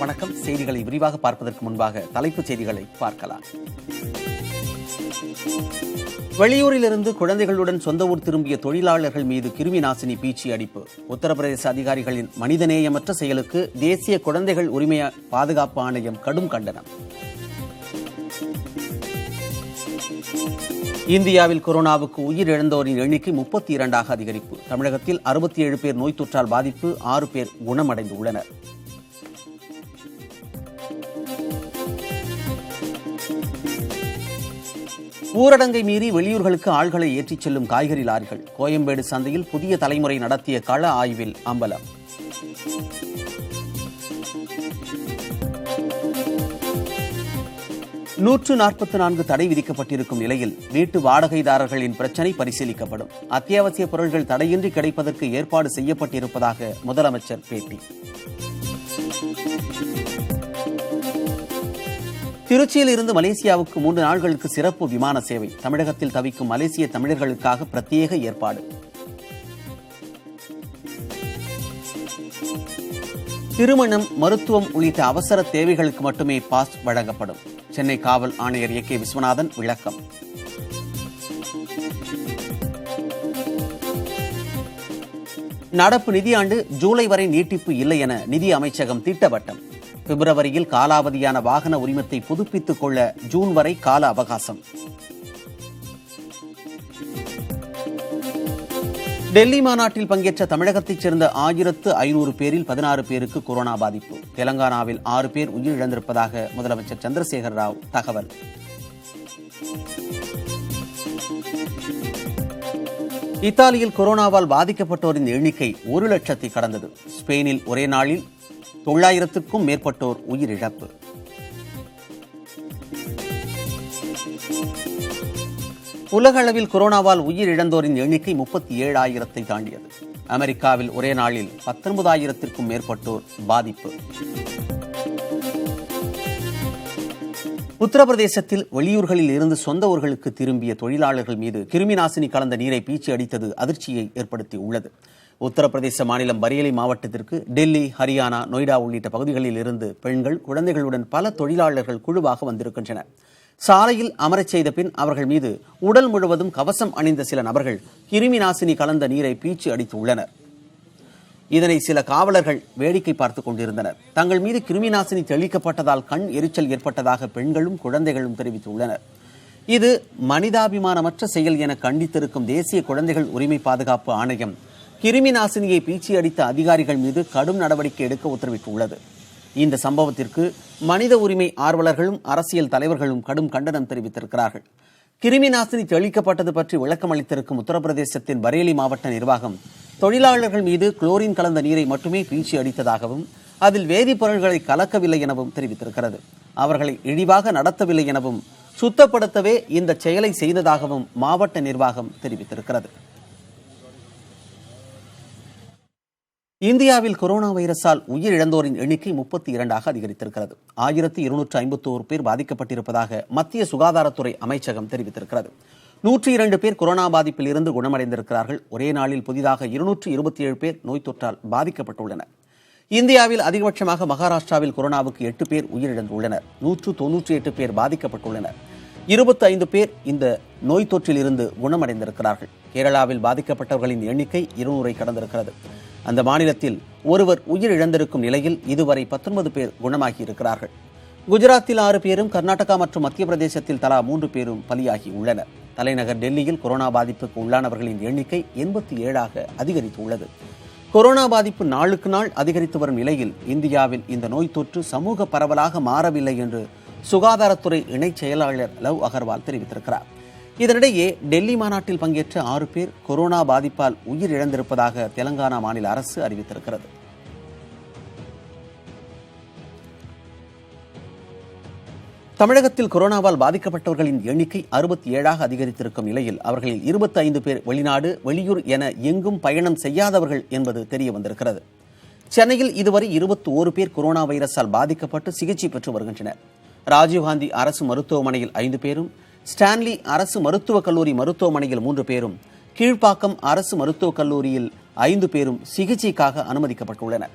வணக்கம். செய்திகளை விரிவாக பார்ப்பதற்கு முன்பாக தலைப்புச் செய்திகளை பார்க்கலாம். வெளியூரிலிருந்து குழந்தைகளுடன் சொந்த ஊர் திரும்பிய தொழிலாளர்கள் மீது கிருமி நாசினி பீச்சி அடிப்பு. உத்தரப்பிரதேச அதிகாரிகளின் மனிதநேயமற்ற செயலுக்கு தேசிய குழந்தைகள் உரிமை பாதுகாப்பு ஆணையம் கடும் கண்டனம். இந்தியாவில் கொரோனாவுக்கு உயிரிழந்தோரின் எண்ணிக்கை 32ஆக அதிகரிப்பு. தமிழகத்தில் 67 பேர் நோய் தொற்றால் பாதிப்பு, 6 பேர் குணமடைந்துள்ளனர். ஊரடங்கை மீறி வெளியூர்களுக்கு ஆள்களை ஏற்றிச் செல்லும் காய்கறி லாரிகள். கோயம்பேடு சந்தையில் புதிய தலைமுறை நடத்திய கள ஆய்வில் அம்பலம். நூற்று 44 தடை விதிக்கப்பட்டிருக்கும் நிலையில் வீட்டு வாடகைதாரர்களின் பிரச்சினை பரிசீலிக்கப்படும். அத்தியாவசிய பொருட்கள் தடையின்றி கிடைப்பதற்கு ஏற்பாடு செய்யப்பட்டிருப்பதாக முதலமைச்சர் பேட்டி. திருச்சியில் இருந்து மலேசியாவுக்கு 3 நாட்களுக்கு சிறப்பு விமான சேவை. தமிழகத்தில் தவிக்கும் மலேசிய தமிழர்களுக்காக பிரத்யேக ஏற்பாடு. திருமணம், மருத்துவம் உள்ளிட்ட அவசர தேவைகளுக்கு மட்டுமே பாஸ் வழங்கப்படும். சென்னை காவல் ஆணையர் ஏ.கே. விஸ்வநாதன் விளக்கம். நடப்பு நிதியாண்டு ஜூலை வரை நீட்டிப்பு இல்லை என நிதி அமைச்சகம் திட்டவட்டம். பிப்ரவரியில் காலாவதியான வாகன உரிமத்தை புதுப்பித்துக் கொள்ள ஜூன் வரை கால அவகாசம். டெல்லி மாநாட்டில் பங்கேற்ற தமிழகத்தைச் சேர்ந்த 1500 பேரில் 16 பேருக்கு கொரோனா பாதிப்பு. தெலங்கானாவில் 6 பேர் உயிரிழந்திருப்பதாக முதலமைச்சர் சந்திரசேகர ராவ் தகவல். இத்தாலியில் கொரோனாவால் பாதிக்கப்பட்டோரின் எண்ணிக்கை 1 லட்சத்தை கடந்தது. ஸ்பெயினில் ஒரே நாளில் 900க்கும் மேற்பட்டோர் உயிரிழப்பு. உலக அளவில் கொரோனாவால் உயிரிழந்தோரின் எண்ணிக்கை 37,000-ஐ தாண்டியது. அமெரிக்காவில் ஒரே நாளில் 19,000-க்கும் மேற்பட்டோர் பாதிப்பு. உத்தரப்பிரதேசத்தில் வெளியூர்களில் இருந்து சொந்த ஊர்களுக்கு திரும்பிய தொழிலாளர்கள் மீது கிருமி நாசினி கலந்த நீரை பீச்சி அடித்தது அதிர்ச்சியை ஏற்படுத்தியுள்ளது. உத்தரப்பிரதேச மாநிலம் பரேலி மாவட்டத்திற்கு டெல்லி, ஹரியானா, நொய்டா உள்ளிட்ட பகுதிகளில் இருந்து பெண்கள், குழந்தைகளுடன் பல தொழிலாளர்கள் குழுவாக வந்திருக்கின்றனர். சாலையில் அமரச் செய்த பின் அவர்கள் மீது உடல் முழுவதும் கவசம் அணிந்த சில நபர்கள் கிருமி நாசினி கலந்த நீரை பீச்சி அடித்துள்ளனர். இதனை சில காவலர்கள் வேடிக்கை பார்த்துக் கொண்டிருந்தனர். தங்கள் மீது கிருமி நாசினி தெளிக்கப்பட்டதால் கண் எரிச்சல் ஏற்பட்டதாக பெண்களும் குழந்தைகளும் தெரிவித்துள்ளனர். இது மனிதாபிமானமற்ற செயல் என கண்டித்திருக்கும் தேசிய குழந்தைகள் உரிமை பாதுகாப்பு ஆணையம் கிருமி நாசினியை பீச்சி அடித்த அதிகாரிகள் மீது கடும் நடவடிக்கை எடுக்க உத்தரவிட்டுள்ளது. இந்த சம்பவத்திற்கு மனித உரிமை ஆர்வலர்களும் அரசியல் தலைவர்களும் கடும் கண்டனம் தெரிவித்திருக்கிறார்கள். கிருமி நாசினி தெளிக்கப்பட்டது பற்றி விளக்கம் அளித்திருக்கும் உத்தரப்பிரதேசத்தின் பரேலி மாவட்ட நிர்வாகம் தொழிலாளர்கள் மீது குளோரின் கலந்த நீரை மட்டுமே பீச்சி அடித்ததாகவும் அதில் வேதிப்பொருட்களை கலக்கவில்லை எனவும் தெரிவித்திருக்கிறது. அவர்களை இழிவாக நடத்தவில்லை எனவும் சுத்தப்படுத்தவே இந்த செயலை செய்ததாகவும் மாவட்ட நிர்வாகம் தெரிவித்திருக்கிறது. இந்தியாவில் கொரோனா வைரஸால் உயிரிழந்தோரின் எண்ணிக்கை 32ஆக அதிகரித்திருக்கிறது. 1251 பேர் பாதிக்கப்பட்டிருப்பதாக மத்திய சுகாதாரத்துறை அமைச்சகம் தெரிவித்திருக்கிறது. 102 பேர் கொரோனா பாதிப்பில் இருந்து குணமடைந்திருக்கிறார்கள். ஒரே நாளில் புதிதாக 227 பேர் நோய் தொற்றால் பாதிக்கப்பட்டுள்ளனர். இந்தியாவில் அதிகபட்சமாக மகாராஷ்டிராவில் கொரோனாவுக்கு 8 பேர் உயிரிழந்துள்ளனர். 198 பேர் பாதிக்கப்பட்டுள்ளனர். 25 பேர் இந்த நோய் தொற்றில் இருந்து குணமடைந்திருக்கிறார்கள். கேரளாவில் பாதிக்கப்பட்டவர்களின் எண்ணிக்கை 200-ஐ கடந்திருக்கிறது. அந்த மாநிலத்தில் ஒருவர் உயிரிழந்திருக்கும் நிலையில் இதுவரை 19 பேர் குணமாகியிருக்கிறார்கள். குஜராத்தில் 6 பேரும், கர்நாடகா மற்றும் மத்திய பிரதேசத்தில் தலா 3 பேரும் பலியாகி உள்ளனர். தலைநகர் டெல்லியில் கொரோனா பாதிப்புக்கு உள்ளானவர்களின் எண்ணிக்கை 87ஆக அதிகரித்துள்ளது. கொரோனா பாதிப்பு நாளுக்கு நாள் அதிகரித்து வரும் நிலையில் இந்தியாவில் இந்த நோய் தொற்று சமூக பரவலாக மாறவில்லை என்று சுகாதாரத்துறை இணைச் செயலாளர் லவ் அகர்வால் தெரிவித்திருக்கிறார். இதனிடையே டெல்லி மாநாட்டில் பங்கேற்ற 6 பேர் கொரோனா பாதிப்பால் உயிரிழந்திருப்பதாக தெலங்கானா மாநில அரசு அறிவித்திருக்கிறது. தமிழகத்தில் கொரோனாவால் பாதிக்கப்பட்டவர்களின் எண்ணிக்கை 67ஆக அதிகரித்திருக்கும் நிலையில் அவர்களில் 25 பேர் வெளிநாடு, வெளியூர் என எங்கும் பயணம் செய்யாதவர்கள் என்பது தெரிய வந்திருக்கிறது. சென்னையில் இதுவரை 21 பேர் கொரோனா வைரஸால் பாதிக்கப்பட்டு சிகிச்சை பெற்று வருகின்றனர். ராஜீவ்காந்தி அரசு மருத்துவமனையில் 5 பேரும், ஸ்டான்லி அரசு மருத்துவக் கல்லூரி மருத்துவமனையில் 3 பேரும், கீழ்ப்பாக்கம் அரசு மருத்துவக் கல்லூரியில் 5 பேரும் சிகிச்சைக்காக அனுமதிக்கப்பட்டுள்ளனர்.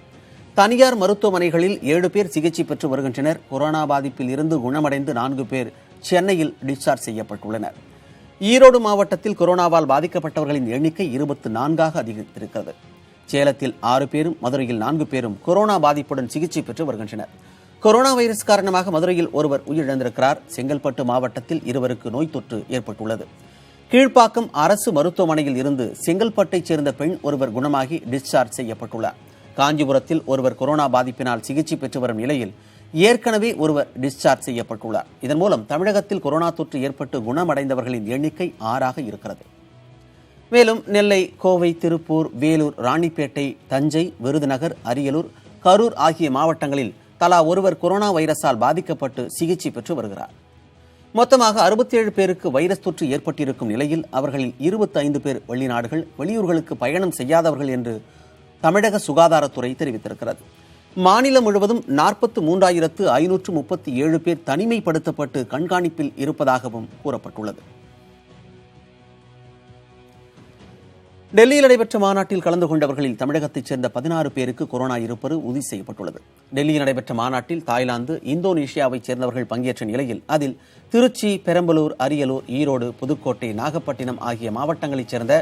தனியார் மருத்துவமனைகளில் 7 பேர் சிகிச்சை பெற்று வருகின்றனர். கொரோனா பாதிப்பில் இருந்து குணமடைந்து 4 பேர் சென்னையில் டிஸ்சார்ஜ் செய்யப்பட்டுள்ளனர். ஈரோடு மாவட்டத்தில் கொரோனாவால் பாதிக்கப்பட்டவர்களின் எண்ணிக்கை 24ஆக அதிகரித்திருக்கிறது. சேலத்தில் 6 பேரும், மதுரையில் 4 பேரும் கொரோனா பாதிப்புடன் சிகிச்சை பெற்று வருகின்றனர். கொரோனா வைரஸ் காரணமாக மதுரையில் ஒருவர் உயிரிழந்திருக்கிறார். செங்கல்பட்டு மாவட்டத்தில் 2 நோய் தொற்று ஏற்பட்டுள்ளது. கீழ்ப்பாக்கம் அரசு மருத்துவமனையில் இருந்து செங்கல்பட்டைச் சேர்ந்த பெண் ஒருவர் குணமாகி டிஸ்சார்ஜ் செய்யப்பட்டுள்ளார். காஞ்சிபுரத்தில் ஒருவர் கொரோனா பாதிப்பினால் சிகிச்சை பெற்று வரும் நிலையில் ஏற்கனவே ஒருவர் டிஸ்சார்ஜ் செய்யப்பட்டுள்ளார். இதன் மூலம் தமிழகத்தில் கொரோனா தொற்று ஏற்பட்டு குணமடைந்தவர்களின் எண்ணிக்கை 6ஆக இருக்கிறது. மேலும் நெல்லை, கோவை, திருப்பூர், வேலூர், ராணிப்பேட்டை, தஞ்சை, விருதுநகர், அரியலூர், கரூர் ஆகிய மாவட்டங்களில் தலா ஒருவர் கொரோனா வைரஸால் பாதிக்கப்பட்டு சிகிச்சை பெற்று வருகிறார். மொத்தமாக 67 பேருக்கு வைரஸ் தொற்று ஏற்பட்டிருக்கும் நிலையில் அவர்களில் 25 பேர் வெளிநாடுகள், வெளியூர்களுக்கு பயணம் செய்யாதவர்கள் என்று தமிழக சுகாதாரத்துறை தெரிவித்திருக்கிறது. மாநிலம் முழுவதும் 43,537 பேர் தனிமைப்படுத்தப்பட்டு கண்காணிப்பில் இருப்பதாகவும் கூறப்பட்டுள்ளது. டெல்லியில் நடைபெற்ற மாநாட்டில் கலந்து கொண்டவர்களில் தமிழகத்தைச் சேர்ந்த 16 பேருக்கு கொரோனா இருப்பது உறுதி செய்யப்பட்டுள்ளது. டெல்லியில் நடைபெற்ற மாநாட்டில் தாய்லாந்து, இந்தோனேஷியாவைச் சேர்ந்தவர்கள் பங்கேற்ற நிலையில் அதில் திருச்சி, பெரம்பலூர், அரியலூர், ஈரோடு, புதுக்கோட்டை, நாகப்பட்டினம் ஆகிய மாவட்டங்களைச் சேர்ந்த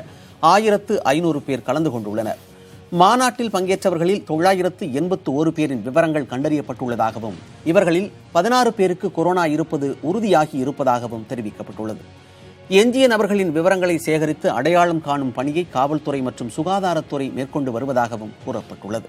1500 பேர் கலந்து கொண்டுள்ளனர். மாநாட்டில் பங்கேற்றவர்களில் 981 பேரின் விவரங்கள் கண்டறியப்பட்டுள்ளதாகவும் இவர்களில் 16 பேருக்கு கொரோனா இருப்பது உறுதியாகி இருப்பதாகவும் தெரிவிக்கப்பட்டுள்ளது. எஞ்சிய நபர்களின் விவரங்களை சேகரித்து அடையாளம் காணும் பணியை காவல்துறை மற்றும் சுகாதாரத்துறை மேற்கொண்டு வருவதாகவும் கூறப்பட்டுள்ளது.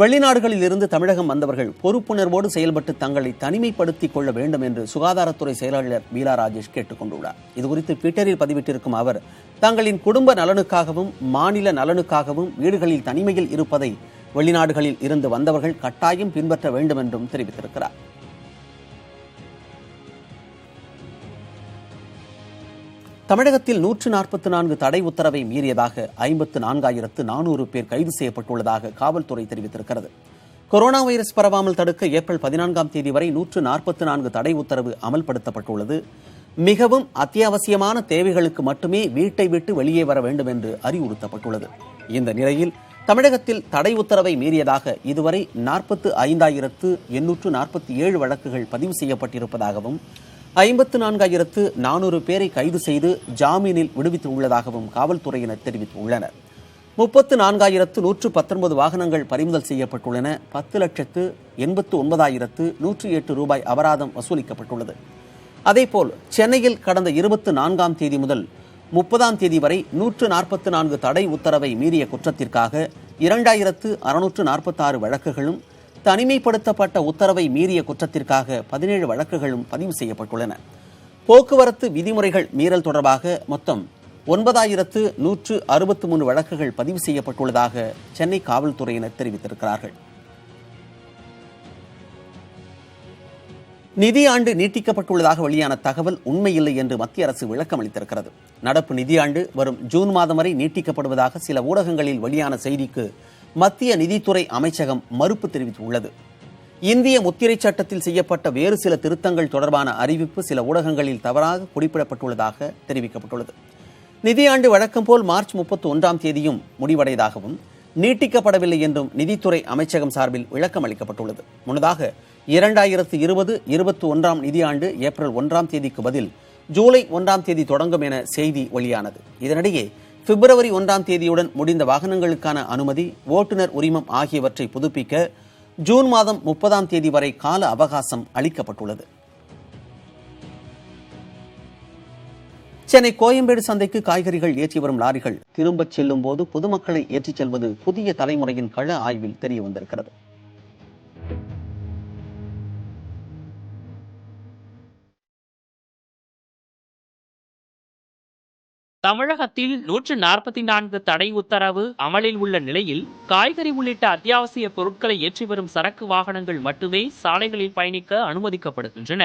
வெளிநாடுகளில் இருந்து தமிழகம் வந்தவர்கள் பொறுப்புணர்வோடு செயல்பட்டு தங்களை தனிமைப்படுத்திக் கொள்ள வேண்டும் என்று சுகாதாரத்துறை செயலாளர் பீலா ராஜேஷ் கேட்டுக் கொண்டுள்ளார். இதுகுறித்து ட்விட்டரில் பதிவிட்டிருக்கும் அவர், தங்களின் குடும்ப நலனுக்காகவும் மாநில நலனுக்காகவும் வீடுகளில் தனிமையில் இருப்பதை வெளிநாடுகளில் இருந்து வந்தவர்கள் கட்டாயம் பின்பற்ற வேண்டும் என்றும் தெரிவித்திருக்கிறார். தமிழகத்தில் 144 தடை உத்தரவை மீறியதாக 54,400 பேர் கைது செய்யப்பட்டுள்ளதாக காவல்துறை தெரிவித்திருக்கிறது. கொரோனா வைரஸ் பரவாமல் தடுக்க ஏப்ரல் 14ஆம் தேதி வரை 144 தடை உத்தரவு அமல்படுத்தப்பட்டுள்ளது. மிகவும் அத்தியாவசியமான தேவைகளுக்கு மட்டுமே வீட்டை விட்டு வெளியே வர வேண்டும் என்று அறிவுறுத்தப்பட்டுள்ளது. இந்த நிலையில் தமிழகத்தில் தடை உத்தரவை மீறியதாக இதுவரை 45,847 வழக்குகள் பதிவு செய்யப்பட்டிருப்பதாகவும் 54,400 பேரை கைது செய்து ஜாமீனில் விடுவித்துள்ளதாகவும் காவல்துறையினர் தெரிவித்துள்ளனர். 34,119 வாகனங்கள் பறிமுதல் செய்யப்பட்டுள்ளன. 10,89,108 ரூபாய் அபராதம் வசூலிக்கப்பட்டுள்ளது. அதேபோல் சென்னையில் கடந்த 24ஆம் தேதி முதல் 30ஆம் தேதி வரை 144 தடை உத்தரவை மீறிய குற்றத்திற்காக 2,646 வழக்குகளும், தனிமைப்படுத்தப்பட்ட உத்தரவை மீறிய குற்றத்திற்காக 17 வழக்குகளும் பதிவு செய்யப்பட்டுள்ளன. போக்குவரத்து விதிமுறைகள் மீறல் தொடர்பாக மொத்தம் 9,163 வழக்குகள் பதிவு செய்யப்பட்டுள்ளதாக சென்னை காவல்துறையினர் தெரிவித்திருக்கிறார்கள். நிதியாண்டு நீட்டிக்கப்பட்டுள்ளதாக வெளியான தகவல் உண்மையில்லை என்று மத்திய அரசு விளக்கம் அளித்திருக்கிறது. நடப்பு நிதியாண்டு வரும் ஜூன் மாதம் வரை நீட்டிக்கப்படுவதாக சில ஊடகங்களில் வெளியான செய்திக்கு மத்திய நிதித்துறை அமைச்சகம் மறுப்பு தெரிவித்துள்ளது. இந்திய முத்திரை சட்டத்தில் செய்யப்பட்ட வேறு சில திருத்தங்கள் தொடர்பான அறிவிப்பு சில ஊடகங்களில் தவறாக குறிப்பிடப்பட்டுள்ளதாக தெரிவிக்கப்பட்டுள்ளது. நிதியாண்டு வழக்கம் போல் மார்ச் 31ஆம் தேதியும் முடிவடைவதாகவும் நீட்டிக்கப்படவில்லை என்றும் நிதித்துறை அமைச்சகம் சார்பில் விளக்கம் அளிக்கப்பட்டுள்ளது. முன்னதாக 2020-21ஆம் நிதியாண்டு ஏப்ரல் 1ஆம் தேதிக்கு பதில் ஜூலை 1ஆம் தேதி தொடங்கும் என செய்தி வெளியானது. இதனிடையே பிப்ரவரி 1ஆம் தேதியுடன் முடிந்த வாகனங்களுக்கான அனுமதி, ஓட்டுநர் உரிமம் ஆகியவற்றை புதுப்பிக்க ஜூன் மாதம் 30ஆம் தேதி வரை கால அவகாசம் அளிக்கப்பட்டுள்ளது. சென்னை கோயம்பேடு சந்தைக்கு காய்கறிகள் ஏற்றி வரும் லாரிகள் திரும்பச் செல்லும் போது பொதுமக்களை ஏற்றிச் செல்வது புதிய தலைமுறையின் கள ஆய்வில் தெரிய வந்திருக்கிறது. தமிழகத்தில் 144 தடை உத்தரவு அமலில் உள்ள நிலையில் காய்கறி உள்ளிட்ட அத்தியாவசிய பொருட்களை ஏற்றி வரும் சரக்கு வாகனங்கள் மட்டுமே சாலைகளில் பயணிக்க அனுமதிக்கப்படுகின்றன.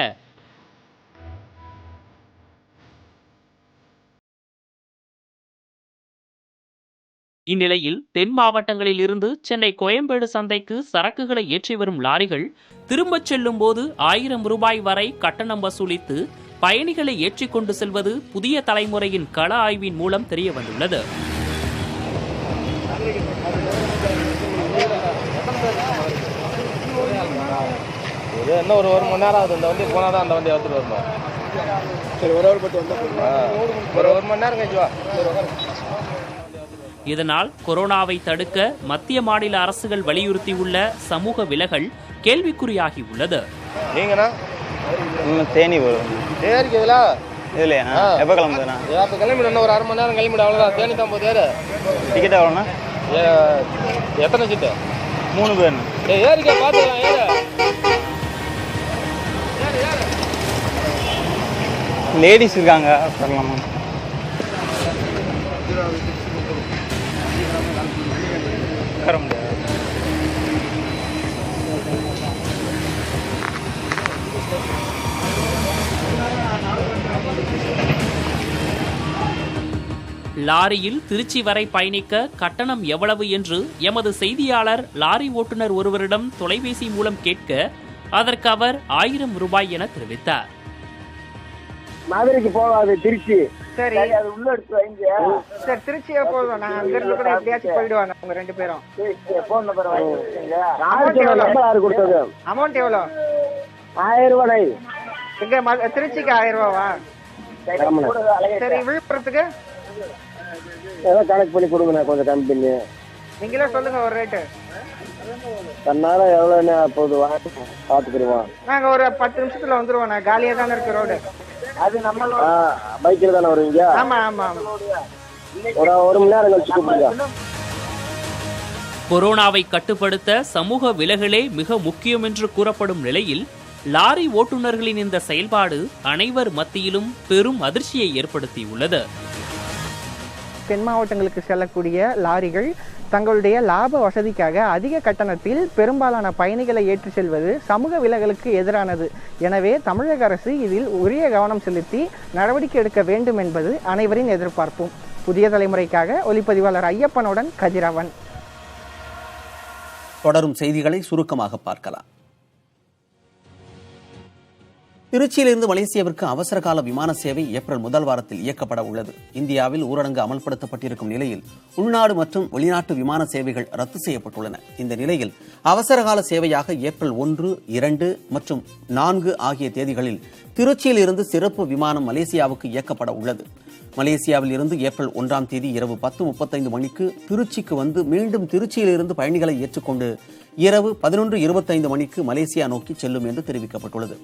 இந்நிலையில் தென் மாவட்டங்களில் இருந்து சென்னை கோயம்பேடு சந்தைக்கு சரக்குகளை ஏற்றி வரும் லாரிகள் திரும்பச் செல்லும் போது 1000 ரூபாய் வரை கட்டணம் வசூலித்து பயணிகளை ஏற்றிக் கொண்டு செல்வது புதிய தலைமுறையின் கள ஆய்வின் மூலம் தெரிய வந்துள்ளது. இன்னும் ஒரு மணி நேரம் ஆகுது. இந்த வண்டி போனால் தான் அந்த வண்டி எடுத்துட்டு வரணும். சரி, ஒரு மணி நேரம் கழிச்சு வா. இதனால் கொரோனாவை தடுக்க மத்திய மாநில அரசுகள் வலியுறுத்தியுள்ள சமூக விலகல் கேள்விக்குறியாகி உள்ளது. நீங்கண்ணா தேனி வரும் ஏறிக்குதுல இதுலையா? எப்போ கிளம்புதுண்ணா? இப்போ கிளம்பிடு, இன்னும் ஒரு அரை மணி நேரம் கிளம்பிடு, அவ்வளோதான். தேனி தான் போகுது. ஏறு. டிக்கெட் எவ்வளோண்ணா? எத்தனை சீட்டு? 3 பேர்ண்ணா. ஏறிக்க பார்த்துக்கலாம். ஏறு. லேடிஸ் இருக்காங்க, வரலாமா? உட்கார முடியாது. லாரியில் திருச்சி வரை பயணிக்க கட்டணம் எவ்வளவு என்று எமது செய்தியாளர் லாரி ஓட்டுநர் ஒருவரிடம் தொலைபேசி மூலம் கேட்க அதற்கு அவர் 1000 ரூபாய் என தெரிவித்தார். மதுரைக்கு போகாது, திருச்சி. சரி, அது உள்ள எடுத்து வைங்க. சரி, திருச்சியே போதும். நான் அங்க இருந்து கூட எப்படியாச்சும் போயிடுவாங்க அவங்க 2 பேரும். போன் நம்பர் வாங்கிக்கோங்க. நம்பர் யாரு கொடுத்தது? அமௌண்ட் எவ்வளோ? 1000 ரூபாய். எங்க திருச்சிக்கு 1000 ரூபாவா? சரி, விழுப்புரத்துக்கு ஏதோ கணக்கு பண்ணி கொடுங்கண்ணா, கொஞ்சம் கம்மி பண்ணி. நீங்களே சொல்லுங்க ஒரு ரேட்டு. தன்னால எவ்வளோன்னு போது பார்த்துக்கிடுவோம். நாங்க ஒரு 10 நிமிஷத்துல வந்துருவோம். நான் காலியா தானே இருக்கு ரோடு. அது நம்ம பைக்கில் தானே வருவீங்க? ஆமா ஆமா ஆமா. ஒரு மணி நேரம் கழிச்சு கூப்பிடுங்க. கொரோனாவை கட்டுப்படுத்த சமூக விலகலே மிக முக்கியம் என்று கூறப்படும் நிலையில் லாரி ஓட்டுநர்களின் இந்த செயல்பாடு அனைவர் மத்தியிலும் பெரும் அதிர்ச்சியை ஏற்படுத்தியுள்ளது. தென் மாவட்டங்களுக்கு செல்லக்கூடிய லாரிகள் தங்களுடைய லாப வசதிக்காக அதிக கட்டணத்தில் பெரும்பாலான பயணிகளை ஏற்றி செல்வது சமூக விலகலுக்கு எதிரானது. எனவே தமிழக அரசு இதில் உரிய கவனம் செலுத்தி நடவடிக்கை எடுக்க வேண்டும் என்பது அனைவரின் எதிர்பார்ப்பும். புதிய தலைமுறைக்காக ஒளிப்பதிவாளர் ஐயப்பனுடன் கதிரவன். தொடரும் செய்திகளை சுருக்கமாக பார்க்கலாம். திருச்சியிலிருந்து மலேசியாவிற்கு அவசரகால விமான சேவை ஏப்ரல் முதல் வாரத்தில் இயக்கப்பட உள்ளது. இந்தியாவில் ஊரடங்கு அமல்படுத்தப்பட்டிருக்கும் நிலையில் உள்நாடு மற்றும் வெளிநாட்டு விமான சேவைகள் ரத்து செய்யப்பட்டுள்ளன. இந்த நிலையில் அவசரகால சேவையாக ஏப்ரல் 1, 2 மற்றும் 4 ஆகிய தேதிகளில் திருச்சியில் இருந்து சிறப்பு விமானம் மலேசியாவுக்கு இயக்கப்பட உள்ளது. மலேசியாவில் இருந்து ஏப்ரல் 1ஆம் தேதி இரவு 10:35 மணிக்கு திருச்சிக்கு வந்து மீண்டும் திருச்சியிலிருந்து பயணிகளை ஏற்றுக்கொண்டு இரவு 11:25 மணிக்கு மலேசியா நோக்கி செல்லும் என்று தெரிவிக்கப்பட்டுள்ளது.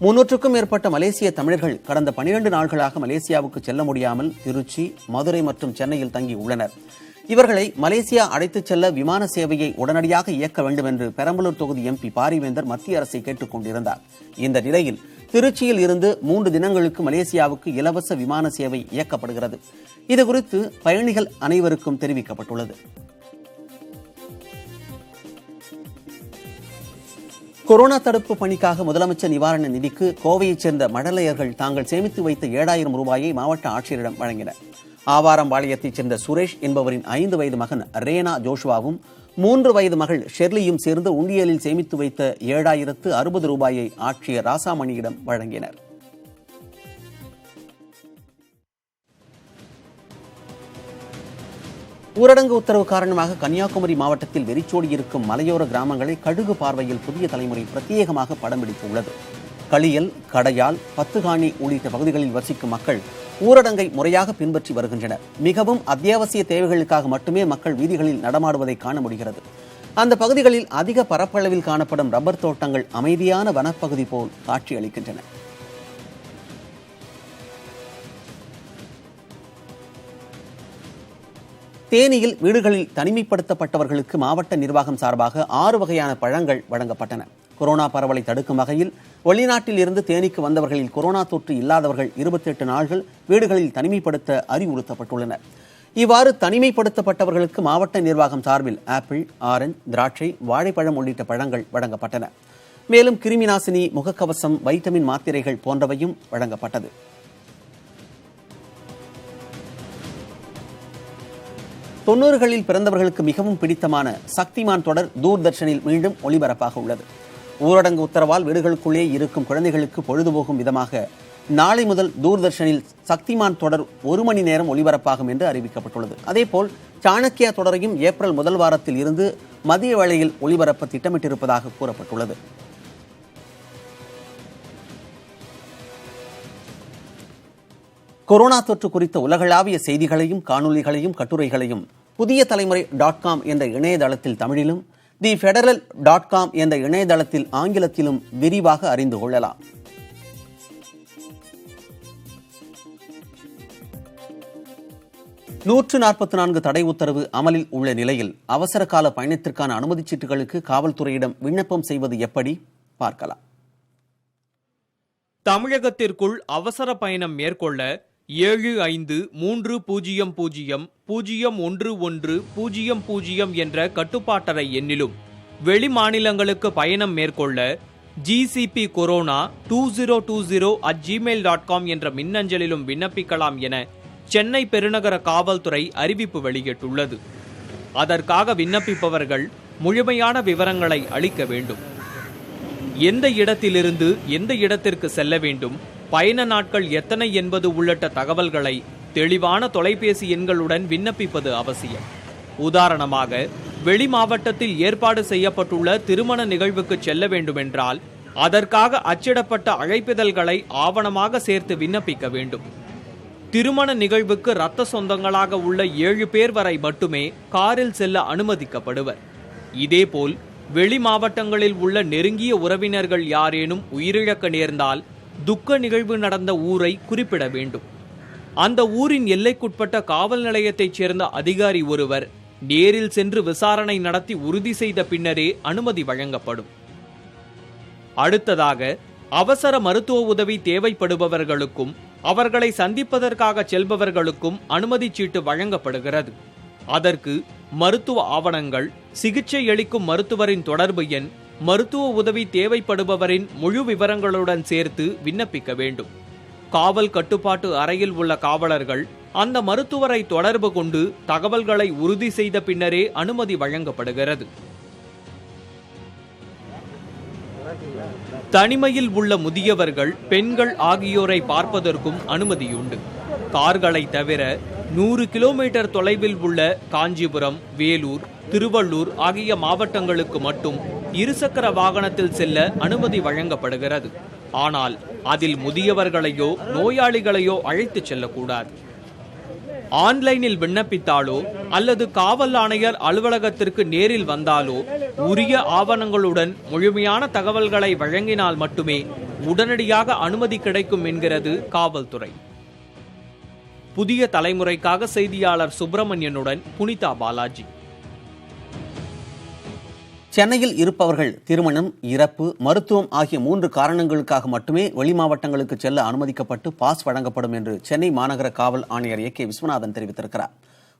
300க்கும் மேற்பட்ட மலேசிய தமிழர்கள் கடந்த 12 நாட்களாக மலேசியாவுக்கு செல்ல முடியாமல் திருச்சி, மதுரை மற்றும் சென்னையில் தங்கி உள்ளனர். இவர்களை மலேசியா அழைத்துச் செல்ல விமான சேவையை உடனடியாக இயக்க வேண்டும் என்று பெரம்பலூர் தொகுதி MP பாரிவேந்தர் மத்திய அரசை கேட்டுக் கொண்டிருந்தார். இந்த நிலையில் திருச்சியில் இருந்து 3 தினங்களுக்கு மலேசியாவுக்கு இலவச விமான சேவை இயக்கப்படுகிறது. இதுகுறித்து பயணிகள் அனைவருக்கும் தெரிவிக்கப்பட்டுள்ளது. கொரோனா தடுப்பு பணிக்காக முதலமைச்சர் நிவாரண நிதிக்கு கோவையைச் சேர்ந்த மழலையர்கள் தாங்கள் சேமித்து வைத்த 7000 ரூபாயை மாவட்ட ஆட்சியரிடம் வழங்கினர். ஆவாரம்பாளையத்தைச் சேர்ந்த சுரேஷ் என்பவரின் 5 வயது மகன் ரேனா ஜோஷுவாவும் 3 வயது மகள் ஷெர்லியும் சேர்ந்து உண்டியலில் சேமித்து வைத்த 7060 ரூபாயை ஆட்சியர் ராசாமணியிடம் வழங்கினர். ஊரடங்கு உத்தரவு காரணமாக கன்னியாகுமரி மாவட்டத்தில் வெறிச்சோடி இருக்கும் மலையோர கிராமங்களை கழுகு பார்வையில் புதிய தலைமுறை பிரத்யேகமாக படம் பிடித்துள்ளது. களியல், கடையால், பத்துகாணி உள்ளிட்ட பகுதிகளில் வசிக்கும் மக்கள் ஊரடங்கை முறையாக பின்பற்றி வருகின்றனர். மிகவும் அத்தியாவசிய தேவைகளுக்காக மட்டுமே மக்கள் வீதிகளில் நடமாடுவதை காண முடிகிறது. அந்த பகுதிகளில் அதிக பரப்பளவில் காணப்படும் ரப்பர் தோட்டங்கள் அமைதியான வனப்பகுதி போல் காட்சியளிக்கின்றன. தேனியில் வீடுகளில் தனிமைப்படுத்தப்பட்டவர்களுக்கு மாவட்ட நிர்வாகம் சார்பாக 6 வகையான பழங்கள் வழங்கப்பட்டன. கொரோனா பரவலை தடுக்கும் வகையில் வெளிநாட்டில் இருந்து தேனிக்கு வந்தவர்களில் கொரோனா தொற்று இல்லாதவர்கள் 28 நாட்கள் வீடுகளில் தனிமைப்படுத்த அறிவுறுத்தப்பட்டுள்ளனர். இவ்வாறு தனிமைப்படுத்தப்பட்டவர்களுக்கு மாவட்ட நிர்வாகம் சார்பில் ஆப்பிள், ஆரஞ்சு, திராட்சை, வாழைப்பழம் உள்ளிட்ட பழங்கள் வழங்கப்பட்டன. மேலும் கிருமிநாசினி, முகக்கவசம், வைட்டமின் மாத்திரைகள் போன்றவையும் வழங்கப்பட்டது. 90களில் பிறந்தவர்களுக்கு மிகவும் பிடித்தமான சக்திமான் தொடர் தூர்தர்ஷனில் மீண்டும் ஒளிபரப்பாக உள்ளது. ஊரடங்கு உத்தரவால் வீடுகளுக்குள்ளே இருக்கும் குழந்தைகளுக்கு பொழுதுபோகும் விதமாக நாளை முதல் தூர்தர்ஷனில் சக்திமான் தொடர் 1 மணி நேரம் ஒளிபரப்பாகும் என்று அறிவிக்கப்பட்டுள்ளது. அதேபோல் சாணக்கியா தொடரையும் ஏப்ரல் முதல் வாரத்தில் இருந்து மதிய வேளையில் ஒளிபரப்ப திட்டமிட்டிருப்பதாக கூறப்பட்டுள்ளது. கொரோனா தொற்று குறித்த உலகளாவிய செய்திகளையும் காணொலிகளையும் கட்டுரைகளையும் புதிய தலைமுறை .com என்ற இணையதளத்தில் தமிழிலும் தி ஃபெடரல் .com என்ற இணையதளத்தில் ஆங்கிலத்திலும் விரிவாக அறிந்து கொள்ளலாம். நூற்று 44 தடை உத்தரவு அமலில் உள்ள நிலையில் அவசர கால பயணத்திற்கான அனுமதிச் சீட்டுகளுக்கு காவல்துறையிடம் விண்ணப்பம் செய்வது எப்படி பார்க்கலாம். தமிழகத்திற்குள் அவசர பயணம் மேற்கொள்ள 753000011000 என்ற கட்டுப்பாட்டறை எண்ணிலும் வெளி மாநிலங்களுக்கு பயணம் மேற்கொள்ள GCP Corona 2020@gmail.com என்ற மின்னஞ்சலிலும் விண்ணப்பிக்கலாம் என சென்னை பெருநகர காவல்துறை அறிவிப்பு வெளியிட்டுள்ளது. அதற்காக விண்ணப்பிப்பவர்கள் முழுமையான விவரங்களை அளிக்க வேண்டும். எந்த இடத்திலிருந்து எந்த இடத்திற்கு செல்ல வேண்டும், பயண நாட்கள் எத்தனை என்பது உள்ளிட்ட தகவல்களை தெளிவான தொலைபேசி எண்களுடன் விண்ணப்பிப்பது அவசியம். உதாரணமாக, வெளி மாவட்டத்தில் ஏற்பாடு செய்யப்பட்டுள்ள திருமண நிகழ்வுக்கு செல்ல வேண்டுமென்றால் அதற்காக அச்சிடப்பட்ட அழைப்பிதழ்களை ஆவணமாக சேர்த்து விண்ணப்பிக்க வேண்டும். திருமண நிகழ்வுக்கு இரத்த சொந்தங்களாக உள்ள 7 பேர் வரை மட்டுமே காரில் செல்ல அனுமதிக்கப்படுவர். இதேபோல் வெளி மாவட்டங்களில் உள்ள நெருங்கிய உறவினர்கள் யாரேனும் உயிரிழக்க நேர்ந்தால் துக்க நிகழ்வு நடந்த ஊரை குறிப்பிட வேண்டும். அந்த ஊரின் எல்லைக்குட்பட்ட காவல் நிலையத்தைச் சேர்ந்த அதிகாரி ஒருவர் நேரில் சென்று விசாரணை நடத்தி உறுதி செய்த பின்னரே அனுமதி வழங்கப்படும். அடுத்ததாக, அவசர மருத்துவ உதவி தேவைப்படுபவர்களுக்கும் அவர்களை சந்திப்பதற்காக செல்பவர்களுக்கும் அனுமதிச் சீட்டு வழங்கப்படுகிறது. அதற்கு மருத்துவ ஆவணங்கள், சிகிச்சை அளிக்கும் மருத்துவரின் தொடர்பு எண், மருத்துவ உதவி தேவைப்படுபவரின் முழு விவரங்களுடன் சேர்த்து விண்ணப்பிக்க வேண்டும். காவல் கட்டுப்பாட்டு அறையில் உள்ள காவலர்கள் அந்த மருத்துவரை தொடர்பு கொண்டு தகவல்களை உறுதி செய்த பின்னரே அனுமதி வழங்கப்படுகிறது. தனிமையில் உள்ள முதியவர்கள், பெண்கள் ஆகியோரை பார்ப்பதற்கும் அனுமதியுண்டு. கார்களை தவிர 100 கிலோமீட்டர் தொலைவில் உள்ள காஞ்சிபுரம், வேலூர், திருவள்ளூர் ஆகிய மாவட்டங்களுக்கு மட்டும் இருசக்கர வாகனத்தில் செல்ல அனுமதி வழங்கப்படுகிறது. ஆனால் அதில் முதியவர்களையோ நோயாளிகளையோ அழைத்து செல்லக்கூடாது. ஆன்லைனில் விண்ணப்பித்தாலோ அல்லது காவல் ஆணையர் அலுவலகத்திற்கு நேரில் வந்தாலோ உரிய ஆவணங்களுடன் முழுமையான தகவல்களை வழங்கினால் மட்டுமே உடனடியாக அனுமதி கிடைக்கும் என்கிறது காவல்துறை. புதிய தலைமுறைக்காக செய்தியாளர் சுப்பிரமணியனுடன் புனிதா பாலாஜி. சென்னையில் இருப்பவர்கள் திருமணம், இறப்பு, மருத்துவம் ஆகிய 3 காரணங்களுக்காக மட்டுமே வெளி மாவட்டங்களுக்கு செல்ல அனுமதிக்கப்பட்டு பாஸ் வழங்கப்படும் என்று சென்னை மாநகர காவல் ஆணையர் ஏ.கே. விஸ்வநாதன் தெரிவித்திருக்கிறார்.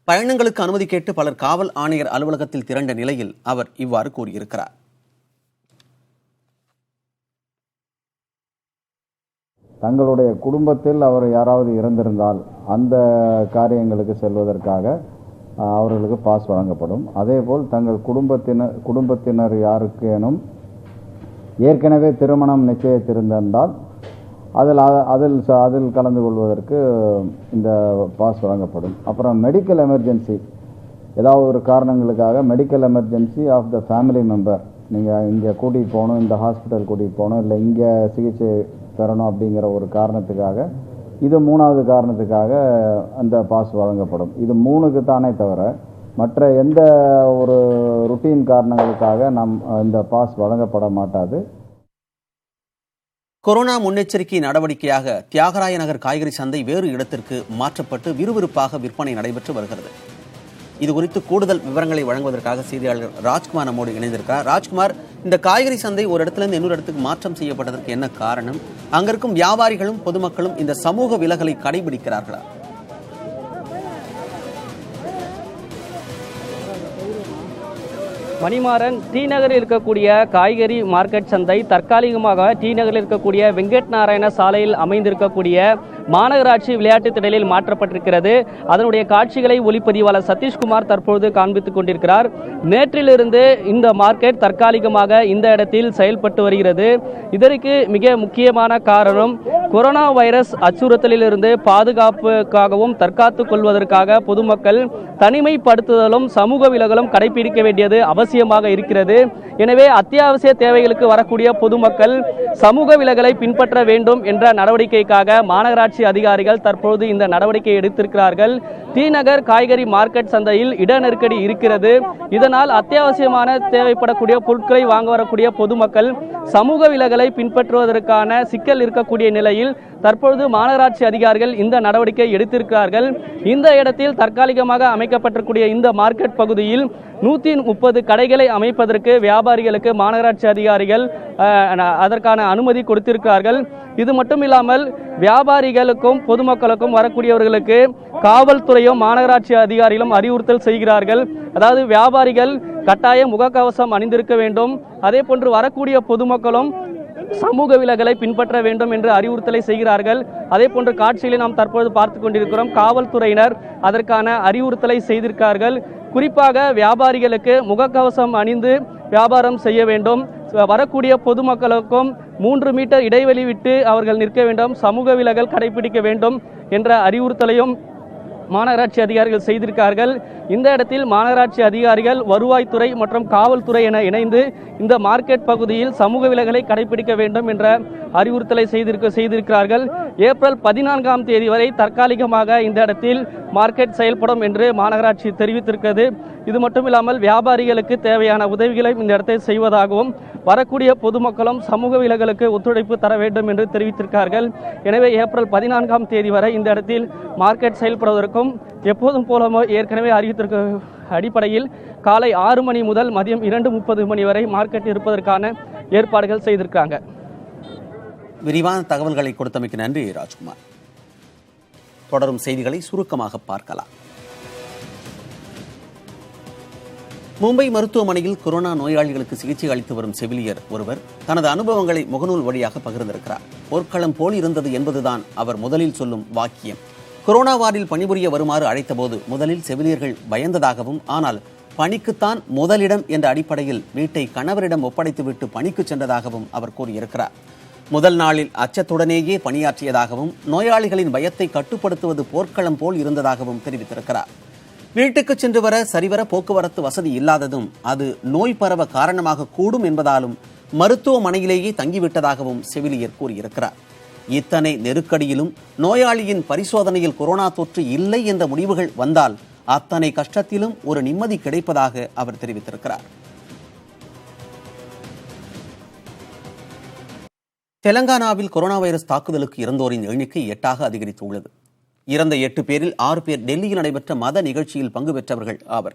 பயணங்களுக்கு அனுமதி கேட்டு பலர் காவல் ஆணையர் அலுவலகத்தில் திரண்ட நிலையில் அவர் இவ்வாறு கூறியிருக்கிறார். தங்களுடைய குடும்பத்தில் அவர் யாராவது இறந்திருந்தால் அந்த காரியங்களுக்கு செல்வதற்காக அவர்களுக்கு பாஸ் வழங்கப்படும். அதேபோல் தங்கள் குடும்பத்தினர் யாருக்கேனும் ஏற்கனவே திருமணம் நிச்சயித்திருந்தால் அதில் கலந்து கொள்வதற்கு இந்த பாஸ் வழங்கப்படும். அப்புறம் மெடிக்கல் எமர்ஜென்சி, ஏதாவது ஒரு காரணங்களுக்காக medical emergency of the family member, நீங்கள் இங்கே கூட்டிகிட்டு போகணும், இந்த ஹாஸ்பிட்டல் கூட்டிகிட்டு போகணும், இல்லை இங்கே சிகிச்சை பெறணும் அப்படிங்கிற ஒரு காரணத்துக்காக, இது 3வது காரணத்துக்காக அந்த பாஸ் வழங்கப்படும். இது 3க்கு தானே தவிர மற்ற எந்த ஒரு ருட்டீன் காரணங்களுக்காக இந்த பாஸ் வழங்கப்பட மாட்டாது. கொரோனா முன்னெச்சரிக்கை நடவடிக்கையாக தியாகராய நகர் காய்கறி சந்தை வேறு இடத்திற்கு மாற்றப்பட்டு விறுவிறுப்பாக விற்பனை நடைபெற்று வருகிறது. இது குறித்து கூடுதல் விவரங்களை வழங்குவதற்காக செய்தியாளர் ராஜ்குமார் நம்மோடு இணைந்திருக்கிறார். ராஜ்குமார், இந்த காய்கறி சந்தை ஒரு இடத்திலிருந்து இன்னொரு இடத்துக்கு மாற்றம் செய்யப்பட்டதற்கு என்ன காரணம்? அங்கிருக்கும் வியாபாரிகளும் பொதுமக்களும் இந்த சமூக விலகலை கடைபிடிக்கிறார்களா? மணிமாறன், டி நகரில் இருக்கக்கூடிய காய்கறி மார்க்கெட் சந்தை தற்காலிகமாக டி நகரில் இருக்கக்கூடிய வெங்கட் நாராயண சாலையில் அமைந்திருக்கக்கூடிய மாநகராட்சி விளையாட்டு திடலில் மாற்றப்பட்டிருக்கிறது. அதனுடைய காட்சிகளை ஒளிப்பதிவாளர் சதீஷ்குமார் தற்பொழுது காண்பித்துக் கொண்டிருக்கிறார். நேற்றிலிருந்து இந்த மார்க்கெட் தற்காலிகமாக இந்த இடத்தில் செயல்பட்டு வருகிறது. இதற்கு மிக முக்கியமான காரணம் கொரோனா வைரஸ் அச்சுறுத்தலிலிருந்து பாதுகாப்புக்காகவும் தற்காத்துக் கொள்வதற்காக பொதுமக்கள் தனிமைப்படுத்துதலும் சமூக விலகலும் கடைபிடிக்க வேண்டியது அவசியமாக இருக்கிறது. எனவே அத்தியாவசிய தேவைகளுக்கு வரக்கூடிய பொதுமக்கள் சமூக விலகலை பின்பற்ற வேண்டும் என்ற நடவடிக்கைக்காக மாநகராட்சி அதிகாரிகள் தற்போது இந்த நடவடிக்கை எடுத்திருக்கிறார்கள். டி நகர் காய்கறி மார்க்கெட் சந்தையில் இட நெருக்கடி இருக்கிறது. இதனால் அத்தியாவசியமான தேவைப்படக்கூடிய பொருட்களை வாங்க வரக்கூடிய பொதுமக்கள் சமூக விலகலை பின்பற்றுவதற்கான சிக்கல் இருக்கக்கூடிய நிலையில் தற்பொழுது மாநகராட்சி அதிகாரிகள் இந்த நடவடிக்கை எடுத்திருக்கிறார்கள். இந்த இடத்தில் தற்காலிகமாக அமைக்கப்பட்டிருக்கூடிய இந்த மார்க்கெட் பகுதியில் 130 கடைகளை அமைப்பதற்கு வியாபாரிகளுக்கு மாநகராட்சி அதிகாரிகள் அதற்கான அனுமதி கொடுத்திருக்கிறார்கள். இது மட்டும் இல்லாமல் வியாபாரிகளுக்கும் பொதுமக்களுக்கும் வரக்கூடியவர்களுக்கு காவல்துறையும் மாநகராட்சி அதிகாரிகளும் அறிவுறுத்தல் செய்கிறார்கள். அதாவது வியாபாரிகள் கட்டாயம் முகக்கவசம் அணிந்திருக்க வேண்டும். அதே போன்று வரக்கூடிய பொதுமக்களும் சமூக விலகலை பின்பற்ற வேண்டும் என்று அறிவுறுத்தலை செய்கிறார்கள். அதே போன்ற காட்சிகளை நாம் தற்போது பார்த்து கொண்டிருக்கிறோம். காவல்துறையினர் அதற்கான அறிவுறுத்தலை செய்திருக்கிறார்கள். குறிப்பாக வியாபாரிகளுக்கு முகக்கவசம் அணிந்து வியாபாரம் செய்ய வேண்டும். வரக்கூடிய பொதுமக்களுக்கும் 3 மீட்டர் இடைவெளி விட்டு அவர்கள் நிற்க வேண்டும், சமூக விலகல் கடைபிடிக்க வேண்டும் என்ற அறிவுறுத்தலையும் மாநகராட்சி அதிகாரிகள் செய்திருக்கிறார்கள். இந்த இடத்தில் மாநகராட்சி அதிகாரிகள், வருவாய்த்துறை மற்றும் காவல்துறை என இணைந்து இந்த மார்க்கெட் பகுதியில் சமூக விலகலை கடைபிடிக்க வேண்டும் என்ற அறிவுறுத்தலை செய்திருக்கிறார்கள். ஏப்ரல் 14ஆம் தேதி வரை தற்காலிகமாக இந்த இடத்தில் மார்க்கெட் செயல்படும் என்று மாநகராட்சி தெரிவித்திருக்கிறது. இது மட்டும் இல்லாமல் வியாபாரிகளுக்கு தேவையான உதவிகளை இந்த இடத்தில் செய்வதாகவும் வரக்கூடிய பொதுமக்களும் சமூக விலகலுக்கு ஒத்துழைப்பு தர வேண்டும் என்று தெரிவித்திருக்கிறார்கள். எனவே ஏப்ரல் 14ஆம் தேதி வரை இந்த இடத்தில் மார்க்கெட் செயல்படுவதற்கும் எப்போதும் போல ஏற்கனவே அறிவித்திருக்க அடிப்படையில் காலை 6 மணி முதல் மதியம் 2:30 மணி வரை மார்க்கெட் இருப்பதற்கான ஏற்பாடுகள் செய்திருக்காங்க. விரிவான தகவல்களை கொடுத்தமைக்கு நன்றி ராஜ்குமார். தொடரும் செய்திகளை சுருக்கமாக பார்க்கலாம். மும்பை மருத்துவமனையில் கொரோனா நோயாளிகளுக்கு சிகிச்சை அளித்து வரும் செவிலியர் ஒருவர் தனது அனுபவங்களை முகநூல் வழியாக பகிர்ந்திருக்கிறார். போர்க்களம் போல் இருந்தது என்பதுதான் அவர் முதலில் சொல்லும் வாக்கியம். கொரோனா வார்டில் பணிபுரிய வருமாறு அழைத்தபோது முதலில் செவிலியர்கள் பயந்ததாகவும், ஆனால் பணிக்குத்தான் முதலிடம் என்ற அடிப்படையில் வீட்டை கணவரிடம் ஒப்படைத்துவிட்டு பணிக்கு சென்றதாகவும் அவர் கூறியிருக்கிறார். முதல் நாளில் அச்சத்துடனேயே பணியாற்றியதாகவும், நோயாளிகளின் பயத்தை கட்டுப்படுத்துவது போர்க்களம் போல் இருந்ததாகவும் தெரிவித்திருக்கிறார். வீட்டுக்கு சென்று வர சரிவர போக்குவரத்து வசதி இல்லாததும் அது நோய் பரவ காரணமாக கூடும் என்பதாலும் மருத்துவமனையிலேயே தங்கிவிட்டதாகவும் செவிலியர் கூறியிருக்கிறார். இத்தனை நெருக்கடியிலும் நோயாளியின் பரிசோதனையில் கொரோனா தொற்று இல்லை என்ற முடிவுகள் வந்தால் அத்தனை கஷ்டத்திலும் ஒரு நிம்மதி கிடைப்பதாக அவர் தெரிவித்திருக்கிறார். தெலங்கானாவில் கொரோனா வைரஸ் தாக்குதலுக்கு இறந்தோரின் எண்ணிக்கை 8ஆக அதிகரித்துள்ளது. இறந்த 8 பேரில் 6 பேர் டெல்லியில் நடைபெற்ற மத நிகழ்ச்சியில் பங்கு பெற்றவர்கள் ஆவர்.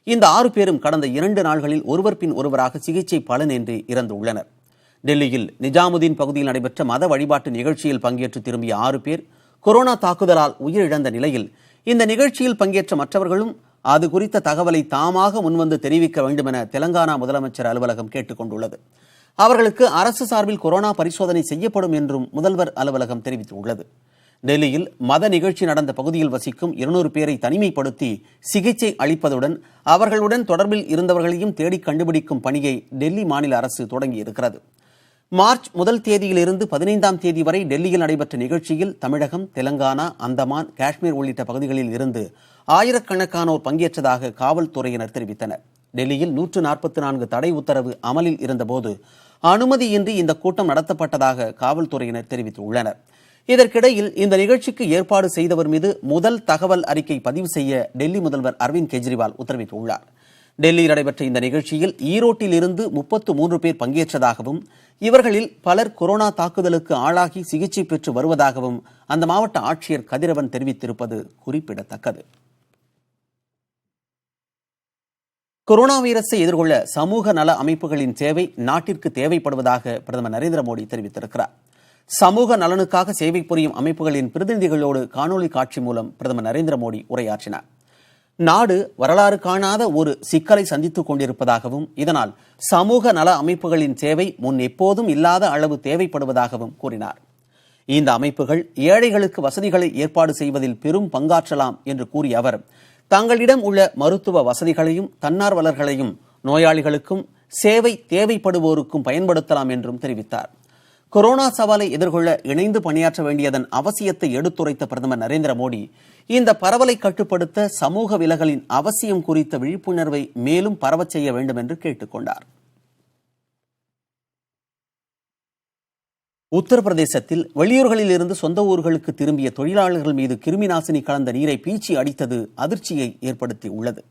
இந்த 6 பேரும் கடந்த 2 நாள்களில் ஒருவர் பின் ஒருவராக சிகிச்சை பலனின்றி இறந்துள்ளனர். டெல்லியில் நிஜாமுதீன் பகுதியில் நடைபெற்ற மத வழிபாட்டு நிகழ்ச்சியில் பங்கேற்று திரும்பிய 6 பேர் கொரோனா தாக்குதலால் உயிரிழந்த நிலையில் இந்த நிகழ்ச்சியில் பங்கேற்ற மற்றவர்களும் அது குறித்த தகவலை தாமாக முன்வந்து தெரிவிக்க வேண்டுமென தெலங்கானா முதலமைச்சர் அலுவலகம் கேட்டுக் கொண்டுள்ளது. அவர்களுக்கு அரசு சார்பில் கொரோனா பரிசோதனை செய்யப்படும் என்றும் முதல்வர் அலுவலகம் தெரிவித்துள்ளது. டெல்லியில் மத நிகழ்ச்சி நடந்த பகுதியில் வசிக்கும் 200 பேரை தனிமைப்படுத்தி சிகிச்சை அளிப்பதுடன் அவர்களுடன் தொடர்பில் இருந்தவர்களையும் தேடி கண்டுபிடிக்கும் பணியை டெல்லி மாநில அரசு தொடங்கியிருக்கிறது. மார்ச் 1 தேதியிலிருந்து 15ஆம் தேதி வரை டெல்லியில் நடைபெற்ற நிகழ்ச்சியில் தமிழகம், தெலங்கானா, அந்தமான், காஷ்மீர் உள்ளிட்ட பகுதிகளில் இருந்து ஆயிரக்கணக்கானோர் பங்கேற்றதாக காவல்துறையினர் தெரிவித்தனர். டெல்லியில் 144 தடை உத்தரவு அமலில் இருந்தபோது அனுமதியின்றி இந்த கூட்டம் நடத்தப்பட்டதாக காவல்துறையினர் தெரிவித்துள்ளனர். இதற்கிடையில் இந்த நிகழ்ச்சிக்கு ஏற்பாடு செய்தவர் மீது முதல் தகவல் அறிக்கை பதிவு செய்ய டெல்லி முதல்வர் அரவிந்த் கெஜ்ரிவால் உத்தரவிட்டுள்ளார். டெல்லியில் நடைபெற்ற இந்த நிகழ்ச்சியில் ஈரோட்டில் இருந்து 33 பேர் பங்கேற்றதாகவும், இவர்களில் பலர் கொரோனா தாக்குதலுக்கு ஆளாகி சிகிச்சை பெற்று வருவதாகவும் அந்த மாவட்ட ஆட்சியர் கதிரவன் தெரிவித்திருப்பது குறிப்பிடத்தக்கது. கொரோனா வைரஸை எதிர்கொள்ள சமூக நல அமைப்புகளின் சேவை நாட்டிற்கு தேவைப்படுவதாக பிரதமர் நரேந்திர மோடி தெரிவித்திருக்கிறார். சமூக நலனுக்காக சேவை புரியும் அமைப்புகளின் பிரதிநிதிகளோடு காணொலி காட்சி மூலம் பிரதமர் நரேந்திர மோடி உரையாற்றினார். நாடு வரலாறு காணாத ஒரு சிக்கலை சந்தித்துக் கொண்டிருப்பதாகவும் இதனால் சமூக நல அமைப்புகளின் சேவை முன் எப்போதும் இல்லாத அளவு தேவைப்படுவதாகவும் கூறினார். இந்த அமைப்புகள் ஏழைகளுக்கு வசதிகளை ஏற்பாடு செய்வதில் பெரும் பங்காற்றலாம் என்று கூறிய அவர், தங்களிடம் உள்ள மருத்துவ வசதிகளையும் தன்னார்வலர்களையும் நோயாளிகளுக்கும் சேவை தேவைப்படுவோருக்கும் பயன்படுத்தலாம் என்றும் தெரிவித்தார். கொரோனா சவாலை எதிர்கொள்ள இணைந்து பணியாற்ற வேண்டியதன் அவசியத்தை எடுத்துரைத்த பிரதமர் நரேந்திர மோடி இந்த பரவலை கட்டுப்படுத்த சமூக விலகலின் அவசியம் குறித்த விழிப்புணர்வை மேலும் பரவச் செய்ய வேண்டும் என்று கேட்டுக்கொண்டார். உத்தரப்பிரதேசத்தில் வெளியூர்களில் இருந்து சொந்த ஊர்களுக்கு திரும்பிய தொழிலாளர்கள் மீது கிருமி நாசினி கலந்த நீரை பீச்சி அடித்தது அதிர்ச்சியை ஏற்படுத்தி உள்ளது.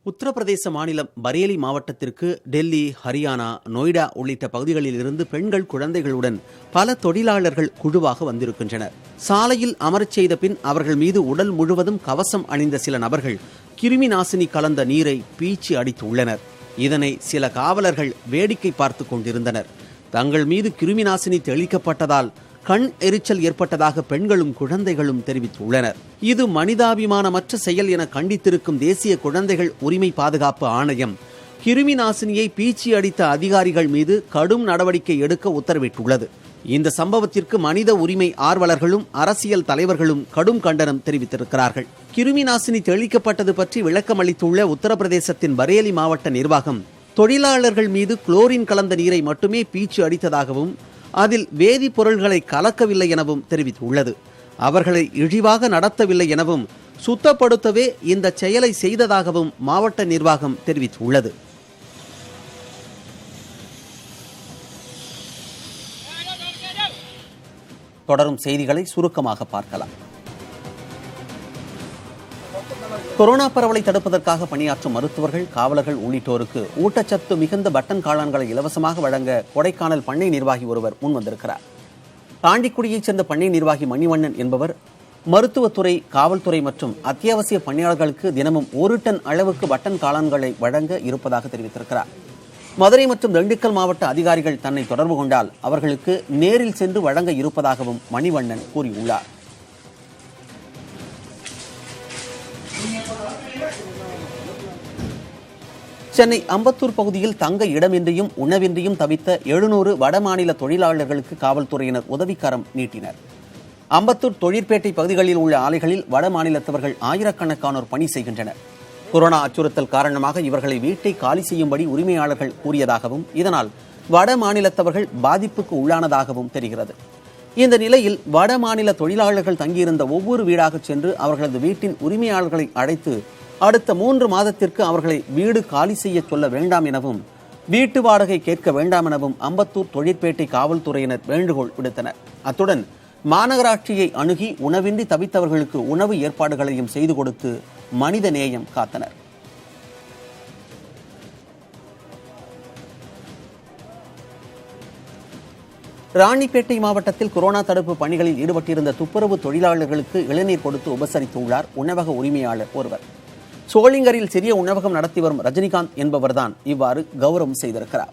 உத்தரப்பிரதேச மாநிலம் பரேலி மாவட்டத்திற்கு டெல்லி, ஹரியானா, நொய்டா உள்ளிட்ட பகுதிகளில் இருந்து பெண்கள், குழந்தைகளுடன் பல தொழிலாளர்கள் குழுவாக வந்திருக்கின்றனர். சாலையில் அமரச் செய்த பின் அவர்கள் மீது உடல் முழுவதும் கவசம் அணிந்த சில நபர்கள் கிருமி நாசினி கலந்த நீரை பீச்சி அடித்துள்ளனர். இதனை சில காவலர்கள் வேடிக்கை பார்த்து கொண்டிருந்தனர். தங்கள் மீது கிருமி நாசினி தெளிக்கப்பட்டதால் கண் எரிச்சல் ஏற்பட்டதாக பெண்களும் குழந்தைகளும் தெரிவித்துள்ளனர். இது மனிதாபிமானமற்ற செயல் என கண்டித்திருக்கும் தேசிய குழந்தைகள் உரிமை பாதுகாப்பு ஆணையம் கிருமி நாசினியை பீச்சி அடித்த அதிகாரிகள் மீது கடும் நடவடிக்கை எடுக்க உத்தரவிட்டுள்ளது. இந்த சம்பவத்திற்கு மனித உரிமை ஆர்வலர்களும் அரசியல் தலைவர்களும் கடும் கண்டனம் தெரிவித்திருக்கிறார்கள். கிருமி நாசினி தெளிக்கப்பட்டது பற்றி விளக்கம் அளித்துள்ள உத்தரப்பிரதேசத்தின் பரேலி மாவட்ட நிர்வாகம், தொழிலாளர்கள் மீது குளோரின் கலந்த நீரை மட்டுமே பீச்சி அடித்ததாகவும் அதில் வேதிப்பொருள்களை கலக்கவில்லை எனவும் தெரிவித்துள்ளது. அவர்களை இழிவாக நடத்தவில்லை எனவும் சுத்தப்படுத்தவே இந்த செயலை செய்ததாகவும் மாவட்ட நிர்வாகம் தெரிவித்துள்ளது. தொடரும் செய்திகளை சுருக்கமாக பார்க்கலாம். கொரோனா பரவலை தடுப்பதற்காக பணியாற்றும் மருத்துவர்கள், காவலர்கள் உள்ளிட்டோருக்கு ஊட்டச்சத்து மிகுந்த பட்டன் காளான்களை இலவசமாக வழங்க கொடைக்கானல் பண்ணை நிர்வாகி ஒருவர் முன்வந்திருக்கிறார். தாண்டிக்குடியைச் சேர்ந்த பண்ணை நிர்வாகி மணிவண்ணன் என்பவர் மருத்துவத்துறை, காவல்துறை மற்றும் அத்தியாவசிய பணியாளர்களுக்கு தினமும் 1 டன் அளவுக்கு பட்டன் காளான்களை வழங்க இருப்பதாக தெரிவித்திருக்கிறார். மதுரை மற்றும் திண்டுக்கல் மாவட்ட அதிகாரிகள் தன்னை தொடர்பு கொண்டால் அவர்களுக்கு நேரில் சென்று வழங்க இருப்பதாகவும் மணிவண்ணன் கூறியுள்ளார். சென்னை அம்பத்தூர் பகுதியில் தங்க இடமின்றியும் உணவின்றியும் தவித்த 700 வடமாநில தொழிலாளர்களுக்கு காவல்துறையினர் உதவிக்கரம் நீட்டினர். அம்பத்தூர் தொழிற்பேட்டை பகுதிகளில் உள்ள ஆலைகளில் வடமாநிலத்தவர்கள் ஆயிரக்கணக்கானோர் பணி செய்கின்றனர். கொரோனா அச்சுறுத்தல் காரணமாக இவர்களை வீட்டை காலி செய்யும்படி உரிமையாளர்கள் கூறியதாகவும் இதனால் வட மாநிலத்தவர்கள் பாதிப்புக்கு உள்ளானதாகவும் தெரிகிறது. இந்த நிலையில் வட மாநில தொழிலாளர்கள் தங்கியிருந்த ஒவ்வொரு வீடாக சென்று அவர்களது வீட்டின் உரிமையாளர்களை அழைத்து அடுத்த 3 மாதத்திற்கு அவர்களை வீடு காலி செய்ய சொல்ல வேண்டாம் எனவும் வீட்டு வாடகை கேட்க வேண்டாம் எனவும் அம்பத்தூர் தொழிற்பேட்டை காவல்துறையினர் வேண்டுகோள் விடுத்தனர். அத்துடன் மாநகராட்சியை அணுகி உணவின்றி தவித்தவர்களுக்கு உணவு ஏற்பாடுகளையும் செய்து கொடுத்து மனித நேயம் காத்தனர். ராணிப்பேட்டை மாவட்டத்தில் கொரோனா தடுப்பு பணிகளில் ஈடுபட்டிருந்த துப்புரவு தொழிலாளர்களுக்கு இளநீர் கொடுத்து உபசரித்துள்ளார் உணவக உரிமையாளர் ஒருவர். சோளிங்கரில் சிறிய உணவகம் நடத்தி வரும் ரஜினிகாந்த் என்பவர்தான் இவ்வாறு கௌரவம் செய்திருக்கிறார்.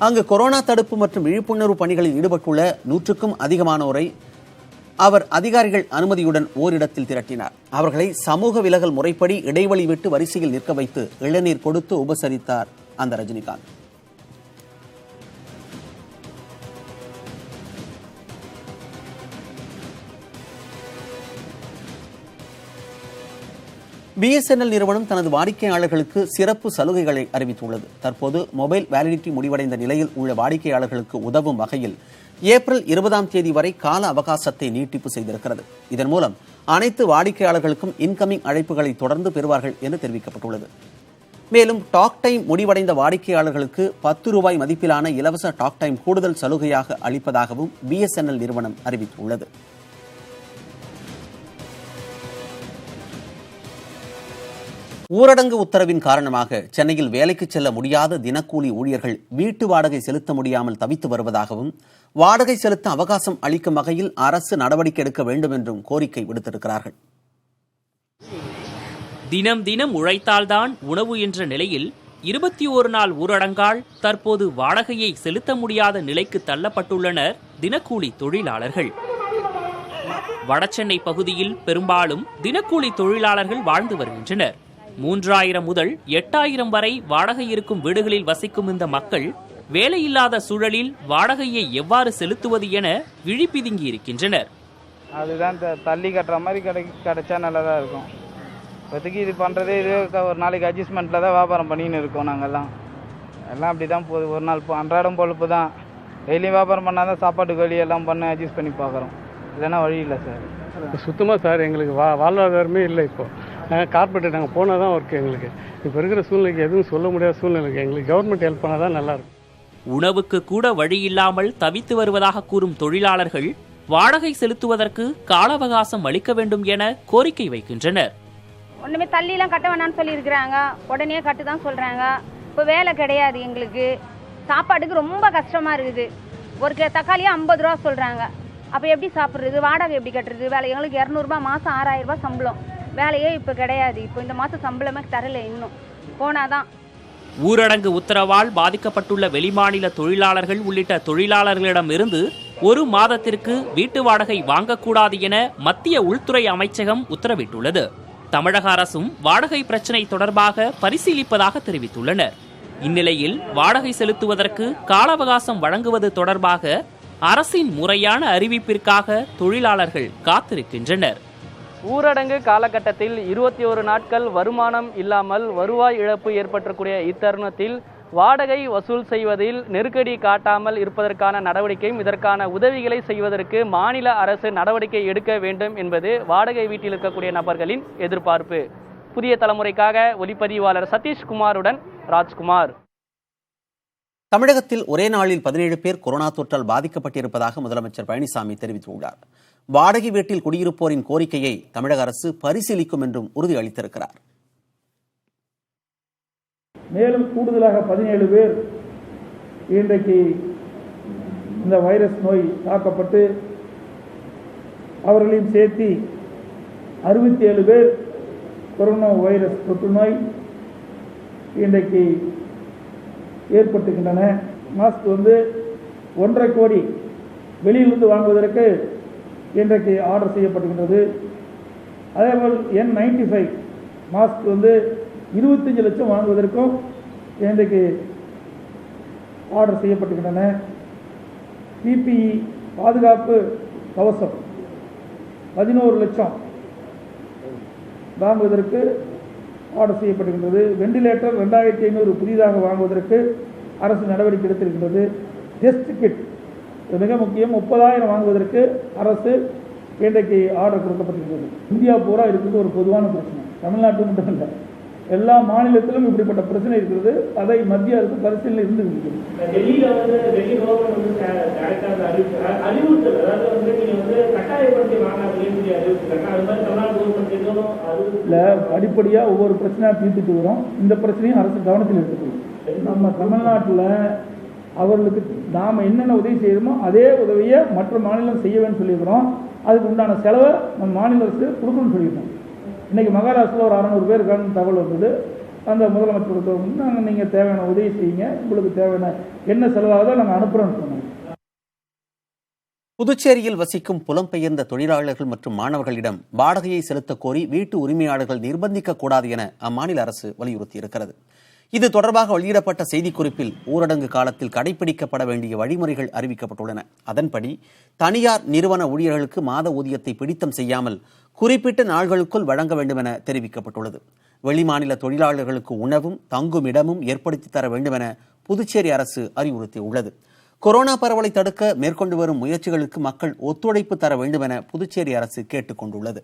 அங்கு கொரோனா தடுப்பு மற்றும் விழிப்புணர்வு பணிகளில் ஈடுபட்டுள்ள 100க்கும் அதிகமானோரை அவர் அதிகாரிகள் அனுமதியுடன் ஓரிடத்தில் திரட்டினார். அவர்களை சமூக விலகல் முறைப்படி இடைவெளி விட்டு வரிசையில் நிற்க வைத்து இளநீர் கொடுத்து உபசரித்தார் அந்த ரஜினிகாந்த். BSNL நிறுவனம் தனது வாடிக்கையாளர்களுக்கு சிறப்பு சலுகைகளை அறிவித்துள்ளது. தற்போது மொபைல் வேலிடிட்டி முடிவடைந்த நிலையில் உள்ள வாடிக்கையாளர்களுக்கு உதவும் வகையில் ஏப்ரல் 20ஆம் தேதி வரை கால அவகாசத்தை நீட்டிப்பு செய்திருக்கிறது. இதன் மூலம் அனைத்து வாடிக்கையாளர்களுக்கும் இன்கமிங் அழைப்புகளை தொடர்ந்து பெறுவார்கள் என்று தெரிவிக்கப்பட்டுள்ளது. மேலும் டாக் டைம் முடிவடைந்த வாடிக்கையாளர்களுக்கு 10 ரூபாய் மதிப்பிலான இலவச டாக் டைம் கூடுதல் சலுகையாக அளிப்பதாகவும் BSNL நிறுவனம் அறிவித்துள்ளது. ஊரடங்கு உத்தரவின் காரணமாக சென்னையில் வேலைக்கு செல்ல முடியாத தினக்கூலி ஊழியர்கள் வீட்டு வாடகை செலுத்த முடியாமல் தவித்து வருவதாகவும் வாடகை செலுத்த அவகாசம் அளிக்கும் வகையில் அரசு நடவடிக்கை எடுக்க வேண்டும் என்றும் கோரிக்கை விடுத்திருக்கிறார்கள். தினம் தினம் உழைத்தால்தான் உணவு என்ற நிலையில் 21 நாள் ஊரடங்கால் தற்போது வாடகையை செலுத்த முடியாத நிலைக்கு தள்ளப்பட்டுள்ளனர் தினக்கூலி தொழிலாளர்கள். வடசென்னை பகுதியில் பெரும்பாலும் தினக்கூலி தொழிலாளர்கள் வாழ்ந்து வருகின்றனர். 3000 முதல் 8000 வரை வாடகை இருக்கும் வீடுகளில் வசிக்கும் இந்த மக்கள் வேலையில்லாத சூழலில் வாடகையை எவ்வாறு செலுத்துவது என விழிப்பிதுங்கி இருக்கின்றனர். அதுதான் தள்ளி கட்டுற மாதிரி கிடைச்சா நல்லதாக இருக்கும். இப்போதைக்கு இது பண்ணுறதே இது ஒரு நாளைக்கு அட்ஜஸ்ட்மெண்ட்டில் தான் வியாபாரம் பண்ணின்னு இருக்கோம். நாங்கள்லாம் எல்லாம் அப்படி தான் போகுது. ஒரு நாள் அன்றாடம் பொழுப்பு தான். டெய்லியும் வியாபாரம் பண்ணால் தான் சாப்பாட்டுக்கு வழி எல்லாம் பண்ண அட்ஜஸ்ட் பண்ணி பார்க்குறோம். இல்லைன்னா வழி இல்லை சார். சுத்தமாக சார் எங்களுக்கு வாழ்வாதாரமே இல்லை. இப்போது கார்பரேட் நாங்கள் போனால் தான் ஒர்க்கு எங்களுக்கு. இப்போ இருக்கிற சூழ்நிலைக்கு எதுவும் சொல்ல முடியாத சூழ்நிலைக்கு எங்களுக்கு கவர்மெண்ட் ஹெல்ப் பண்ணால் தான் நல்லாயிருக்கும். உணவுக்கு கூட வழி இல்லாமல் தவித்து வருவதாக கூறும் தொழிலாளர்கள் வாடகை செலுத்துவதற்கு கால அவகாசம் அளிக்க வேண்டும் என கோரிக்கை வைக்கின்றனர். ஒன்றுமே தள்ளிலாம் கட்ட வேணாம்னு சொல்லியிருக்கிறாங்க. உடனே கட்டு தான் சொல்கிறாங்க. இப்போ வேலை கிடையாது. எங்களுக்கு சாப்பாட்டுக்கு ரொம்ப கஷ்டமாக இருக்குது. ஒரு தக்காளியே 50 ரூபா சொல்கிறாங்க. அப்போ எப்படி சாப்பிட்றது? வாடகை எப்படி கட்டுறது? வேலை எங்களுக்கு 200 ரூபா மாதம் 6000 ரூபா சம்பளம். வேலையே இப்போ கிடையாது. இப்போ இந்த மாதம் சம்பளமே தரல. இன்னும் போனாதான். ஊரடங்கு உத்தரவால் பாதிக்கப்பட்டுள்ள வெளிமாநில தொழிலாளர்கள் உள்ளிட்ட தொழிலாளர்களிடமிருந்து 1 மாதத்திற்கு வீட்டு வாடகை வாங்கக்கூடாது என மத்திய உள்துறை அமைச்சகம் உத்தரவிட்டுள்ளது. தமிழக அரசும் வாடகை பிரச்சினை தொடர்பாக பரிசீலிப்பதாக தெரிவித்துள்ளனர். இந்நிலையில் வாடகை செலுத்துவதற்கு கால அவகாசம் வழங்குவது தொடர்பாக அரசின் முறையான அறிவிப்பிற்காக தொழிலாளர்கள் காத்திருக்கின்றனர். ஊரடங்கு காலகட்டத்தில் 21 நாட்கள் வருமானம் இல்லாமல் வருவாய் இழப்பு ஏற்பட்டக்கூடிய இத்தருணத்தில் வாடகை வசூல் செய்வதில் நெருக்கடி காட்டாமல் இருப்பதற்கான நடவடிக்கையும் இதற்கான உதவிகளை செய்வதற்கு மாநில அரசு நடவடிக்கை எடுக்க வேண்டும் என்பது வாடகை வீட்டில் இருக்கக்கூடிய நபர்களின் எதிர்பார்ப்பு. புதிய தலைமுறைக்காக ஒலிப்பதிவாளர் சதீஷ்குமாருடன் ராஜ்குமார். தமிழகத்தில் ஒரே நாளில் 17 பேர் கொரோனா தொற்றால் பாதிக்கப்பட்டிருப்பதாக முதலமைச்சர் பழனிசாமி தெரிவித்துள்ளார். வாடகை வீட்டில் குடியிருப்போரின் கோரிக்கையை தமிழக அரசு பரிசீலிக்கும் என்றும் உறுதியளித்திருக்கிறார். மேலும் கூடுதலாக 17 பேர் இன்றைக்கு இந்த வைரஸ் நோய் தாக்கப்பட்டு அவர்களையும் சேர்த்து 67 பேர் கொரோனா வைரஸ் தொற்று நோய் இன்றைக்கு ஏற்பட்டுகின்றன. மாஸ்க் 1.5 கோடி வெளியிலிருந்து வாங்குவதற்கு இன்றைக்கு ஆர்டர் செய்யப்பட்டுகின்றது. அதேபோல் N95 மாஸ்க் 25 லட்சம் வாங்குவதற்கும் இன்றைக்கு ஆர்டர் செய்யப்பட்டுகின்றன. PPE பாதுகாப்பு கவசம் 11 லட்சம் வாங்குவதற்கு ஆர்டர் செய்யப்பட்டுகின்றது. வெண்டிலேட்டர் 2500 புதிதாக வாங்குவதற்கு அரசு நடவடிக்கை எடுத்திருக்கின்றது. டெஸ்ட் கிட் மிக முக்கியம் 30,000 வாங்குவதற்கு அரசு இன்றைக்கு ஆர்டர் கொடுக்கப்பட்டிருக்கிறது. இந்தியா பூரா இருக்கிறது ஒரு பொதுவான பிரச்சனை. தமிழ்நாட்டு மட்டும் இல்லை, எல்லா மாநிலத்திலும் இப்படிப்பட்ட பிரச்சனை இருக்கிறது. அதை மத்திய அரசு பரிசீலனை இருந்து அடிப்படையாக ஒவ்வொரு பிரச்சனையாக தீர்த்துட்டு வரும். இந்த பிரச்சனையும் அரசு கவனத்தில் எடுத்துக்கணும். நம்ம தமிழ்நாட்டில் அவர்களுக்கு நாம் என்னென்ன உதவி செய்யணுமோ அதே உதவியை மற்ற மாநிலம் செய்ய வேண்டும் சொல்லியிருக்கிறோம். அதுக்கு உண்டான செலவை நம்ம மாநில அரசு கொடுக்கணும்னு சொல்லியிருக்கோம். இன்றைக்கி மகாராஷ்டிராவில் ஒரு 600 பேர் இருக்கான்னு தகவல் வந்தது. அந்த முதலமைச்சர் நாங்கள் நீங்கள் தேவையான உதவி செய்யுங்க, உங்களுக்கு தேவையான என்ன செலவாகதோ நாங்கள் அனுப்புகிறோன்னு சொன்னோம். புதுச்சேரியில் வசிக்கும் புலம்பெயர்ந்த தொழிலாளர்கள் மற்றும் மாணவர்களிடம் வாடகையை செலுத்த கோரி வீட்டு உரிமையாளர்கள் நிர்பந்திக்கக்கூடாது என அம்மாநில அரசு வலியுறுத்தியிருக்கிறது. இது தொடர்பாக வெளியிடப்பட்ட செய்திக்குறிப்பில் ஊரடங்கு காலத்தில் கடைபிடிக்கப்பட வேண்டிய வழிமுறைகள் அறிவிக்கப்பட்டுள்ளன. அதன்படி தனியார் நிறுவன ஊழியர்களுக்கு மாத ஊதியத்தை பிடித்தம் செய்யாமல் குறிப்பிட்ட நாள்களுக்குள் வழங்க வேண்டும் என தெரிவிக்கப்பட்டுள்ளது. வெளிமாநில தொழிலாளர்களுக்கு உணவும் தங்கும் இடமும் ஏற்படுத்தி தர வேண்டும் என புதுச்சேரி அரசு அறிவுறுத்தியுள்ளது. கொரோனா பரவலை தடுக்க மேற்கொண்டு வரும் முயற்சிகளுக்கு மக்கள் ஒத்துழைப்பு தர வேண்டும் என புதுச்சேரி அரசு கேட்டுக் கொண்டுள்ளது.